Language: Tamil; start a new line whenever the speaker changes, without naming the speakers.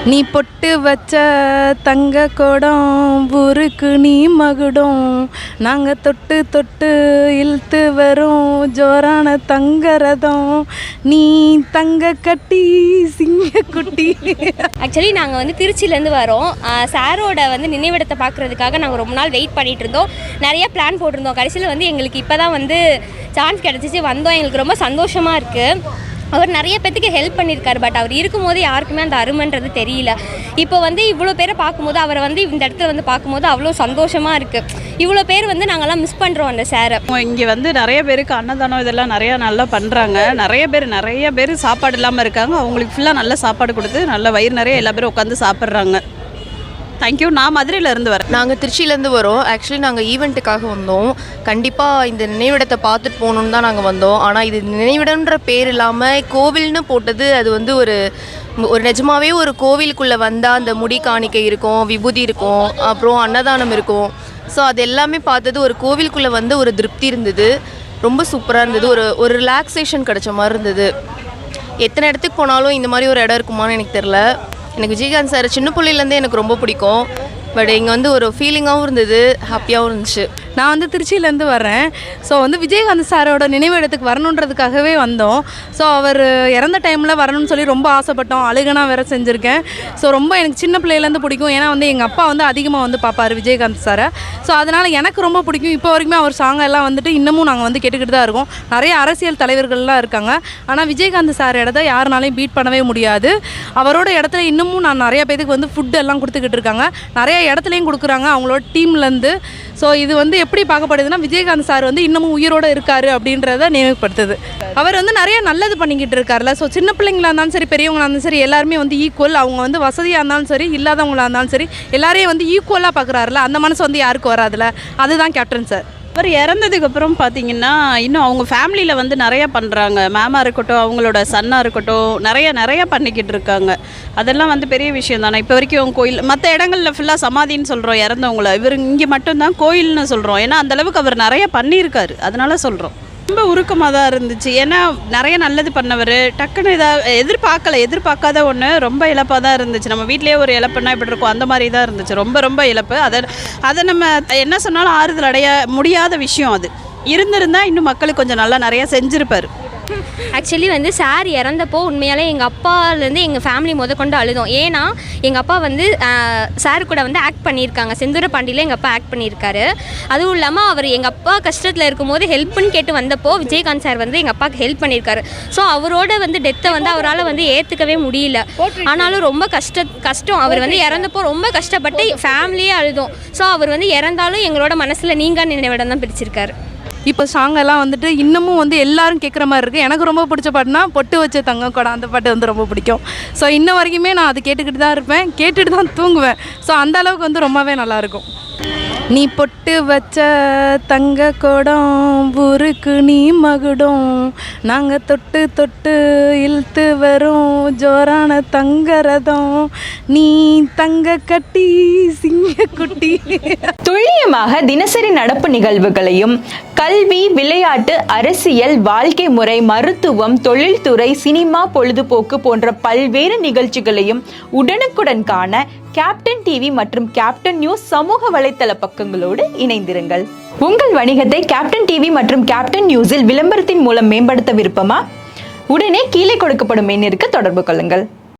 நீ பொட்டு வச்ச தங்க குடம் ஊருக்கு நீ மகுடம் நாங்கள் தொட்டு தொட்டு இழுத்து வரும் ஜோரான தங்க ரதம் நீ தங்க கட்டி சிங்கக்குட்டி.
ஆக்சுவலி நாங்கள் வந்து திருச்சியிலேருந்து வரோம். சாரோட வந்து நினைவிடத்தை பார்க்குறதுக்காக நாங்கள் ரொம்ப நாள் வெயிட் பண்ணிகிட்டு இருந்தோம். நிறைய பிளான் போட்டிருந்தோம். கடைசியில் வந்து எங்களுக்கு இப்போ தான் வந்து சான்ஸ் கிடச்சிச்சு, வந்தோம். எங்களுக்கு ரொம்ப சந்தோஷமாக இருக்குது. அவர் நிறைய பேத்துக்கு ஹெல்ப் பண்ணியிருக்காரு. பட் அவர் இருக்கும்போது யாருக்குமே அந்த அருமைன்றது தெரியல. இப்போ வந்து இவ்வளோ பேரை பார்க்கும்போது, அவரை வந்து இந்த இடத்துல வந்து பார்க்கும்போது அவ்வளோ சந்தோஷமாக இருக்குது. இவ்வளோ பேர் வந்து நாங்கள்லாம் மிஸ் பண்ணுறோம் அந்த சாரை.
இங்கே வந்து நிறைய பேருக்கு அன்னதானம் இதெல்லாம் நிறையா நல்லா பண்ணுறாங்க. நிறைய பேர் சாப்பாடு இல்லாமல் இருக்காங்க. அவங்களுக்கு ஃபுல்லாக நல்ல சாப்பாடு கொடுத்து நல்ல வயிறு நிறைய எல்லா பேரும் உட்காந்து சாப்பிட்றாங்க. தேங்க்யூ. நான் மதுரையிலேருந்து வரேன்.
நாங்கள் திருச்சியிலேருந்து வரோம். ஆக்சுவலி நாங்கள் ஈவெண்ட்டுக்காக வந்தோம். கண்டிப்பாக இந்த நினைவிடத்தை பார்த்துட்டு போகணுன்னு தான் நாங்கள் வந்தோம். ஆனால் இது நினைவிடன்ற பேர் இல்லாமல் கோவில்னு போட்டது, அது வந்து ஒரு நிஜமாகவே ஒரு கோவிலுக்குள்ளே வந்தால் அந்த முடி காணிக்கை இருக்கும், விபூதி இருக்கும், அப்புறம் அன்னதானம் இருக்கும். ஸோ அது எல்லாமே பார்த்தது ஒரு கோவிலுக்குள்ளே வந்து ஒரு திருப்தி இருந்தது. ரொம்ப சூப்பராக இருந்தது. ஒரு ரிலாக்ஸேஷன் கிடைச்ச மாதிரி இருந்தது. எத்தனை இடத்துக்கு போனாலும் இந்த மாதிரி ஒரு இடம் இருக்குமான்னு எனக்கு தெரில. எனக்கு விஜயகாந்த் சார் சின்ன பிள்ளையிலேருந்தே எனக்கு ரொம்ப பிடிக்கும். பட் இங்கே வந்து ஒரு ஃபீலிங்காகவும் இருந்தது, ஹாப்பியாகவும் இருந்துச்சு.
நான் வந்து திருச்சியிலேருந்து வரேன். ஸோ வந்து விஜயகாந்த் சாரோட நினைவிடத்துக்கு வரணுன்றதுக்காகவே வந்தோம். ஸோ அவர் இறந்த டைமில் வரணும்னு சொல்லி ரொம்ப ஆசைப்பட்டோம். அழுகனா வேறு செஞ்சுருக்கேன். ஸோ ரொம்ப எனக்கு சின்ன பிள்ளையிலேருந்து பிடிக்கும். ஏன்னா வந்து எங்கள் அப்பா வந்து அதிகமாக வந்து பார்ப்பார் விஜயகாந்த் சாரை. ஸோ அதனால் எனக்கு ரொம்ப பிடிக்கும். இப்போ வரைக்குமே அவர் சாங் எல்லாம் வந்துட்டு இன்னமும் நாங்கள் வந்து கேட்டுக்கிட்டு தான் இருக்கோம். நிறைய அரசியல் தலைவர்கள்லாம் இருக்காங்க. ஆனால் விஜயகாந்த் சார் இடத்த யாருனாலையும் பீட் பண்ணவே முடியாது. அவரோட இடத்துல இன்னமும் நான் நிறைய பேருக்கு வந்து ஃபுட் எல்லாம் கொடுத்துக்கிட்டு இருக்காங்க. நிறைய இடத்துலையும் கொடுக்குறாங்க அவங்களோட டீம்லேருந்து. ஸோ இது வந்து எப்படி பார்க்கப்படுதுன்னா, விஜயகாந்த் சார் வந்து இன்னமும் உயிரோடு இருக்கார் அப்படின்றத நினைவுபடுத்துது. அவர் வந்து நிறைய நல்லது பண்ணிக்கிட்டு இருக்காருல்ல. ஸோ சின்ன பிள்ளைங்களாக இருந்தாலும் சரி, பெரியவங்களாக இருந்தாலும் சரி, எல்லாருமே வந்து ஈக்குவல். அவங்க வந்து வசதியாக இருந்தாலும் சரி, இல்லாதவங்களாக இருந்தாலும் சரி, எல்லாரையும் வந்து ஈக்குவலாக பார்க்குறாருல. அந்த மனசு வந்து யாருக்கு வராதுல. அதுதான் கேப்டன் சார்.
அவர் இறந்ததுக்கப்புறம் பார்த்தீங்கன்னா இன்னும் அவங்க ஃபேமிலியில் வந்து நிறையா பண்ணுறாங்க. மேமாக இருக்கட்டும், அவங்களோட சன்னாக இருக்கட்டும், நிறையா பண்ணிக்கிட்டு இருக்காங்க. அதெல்லாம் வந்து பெரிய விஷயம் தானே. இப்போ வரைக்கும் கோயில் மற்ற இடங்களில் ஃபுல்லாக சமாதின்னு சொல்கிறோம் இறந்தவங்கள. இவர் இங்கே மட்டும்தான் கோயில்னு சொல்கிறோம். ஏன்னா அந்தளவுக்கு அவர் நிறைய பண்ணியிருக்காரு. அதனால சொல்கிறோம். ரொம்ப உருக்கமாக தான் இருந்துச்சு. ஏன்னா நிறைய நல்லது பண்ணவர். டக்குன்னு எதிர்பார்க்காத ஒன்று ரொம்ப இழப்பாக தான் இருந்துச்சு. நம்ம வீட்டிலேயே ஒரு இழப்புன்னா இப்படி இருக்கும், அந்த மாதிரி தான் இருந்துச்சு. ரொம்ப இழப்பு. அதை நம்ம என்ன சொன்னாலும் ஆறுதல் அடைய முடியாத விஷயம். அது இருந்திருந்தால் இன்னும் மக்களுக்கு கொஞ்சம் நல்லா நிறையா செஞ்சுருப்பார்.
ஆக்சுவலி வந்து சார் இறந்தப்போ உண்மையாலே எங்கள் அப்பாலேருந்து எங்கள் ஃபேமிலி கொண்டு அழுதோம். ஏன்னா எங்கள் அப்பா வந்து சார் கூட வந்து ஆக்ட் பண்ணியிருக்காங்க. செந்தூர பாண்டியில் எங்கள் அப்பா ஆக்ட் பண்ணியிருக்காரு. அதுவும் இல்லாமல் அவர் எங்கள் அப்பா கஷ்டத்தில் இருக்கும்போது ஹெல்ப்னு கேட்டு வந்தப்போ விஜயகாந்த் சார் வந்து எங்கள் அப்பாவுக்கு ஹெல்ப் பண்ணியிருக்காரு. ஸோ அவரோட வந்து டெத்தை வந்து அவரால் வந்து ஏற்றுக்கவே முடியல. ஆனாலும் ரொம்ப கஷ்டம். அவர் வந்து இறந்தப்போ ரொம்ப கஷ்டப்பட்டு ஃபேமிலியே அழுதோம். ஸோ அவர் வந்து இறந்தாலும் எங்களோட மனசில் நீங்கா நினைவிடம் தான் பிடிச்சிருக்காரு.
இப்போ சாங்கெல்லாம் வந்துட்டு இன்னமும் வந்து எல்லாரும் கேட்குற மாதிரி இருக்குது. எனக்கு ரொம்ப பிடிச்ச பாட்டுனா பொட்டு வச்ச தங்க குடம், அந்த பாட்டு வந்து ரொம்ப பிடிக்கும். ஸோ இன்ன வரைக்குமே நான் அது கேட்டுக்கிட்டு தான் இருப்பேன், கேட்டுட்டு தான் தூங்குவேன். ஸோ அந்த அளவுக்கு வந்து ரொம்பவே நல்லாயிருக்கும். நீ பொட்டு வச்ச தங்க குடம் ஊருக்கு நீ மகுடம் நாங்கள் தொட்டு தொட்டு இழுத்து வரும் ஜோரான தங்க ரதம் நீ தங்க கட்டி சிங்கக்குட்டி.
துல்லியமாக தினசரி நடப்பு நிகழ்வுகளையும் கல்வி, விளையாட்டு, அரசியல், வாழ்க்கை முறை, மருத்துவம், தொழில்துறை, சினிமா, பொழுதுபோக்கு போன்ற பல்வேறு நிகழ்ச்சிகளையும் உடனுக்குடன் காண கேப்டன் டிவி மற்றும் கேப்டன் நியூஸ் சமூக வலைத்தள பக்கங்களோடு இணைந்திருங்கள். உங்கள் வணிகத்தை கேப்டன் டிவி மற்றும் கேப்டன் நியூஸில் விளம்பரத்தின் மூலம் மேம்படுத்த விருப்பமா? உடனே கீழே கொடுக்கப்படும் எண்ணிற்கு தொடர்பு கொள்ளுங்கள்.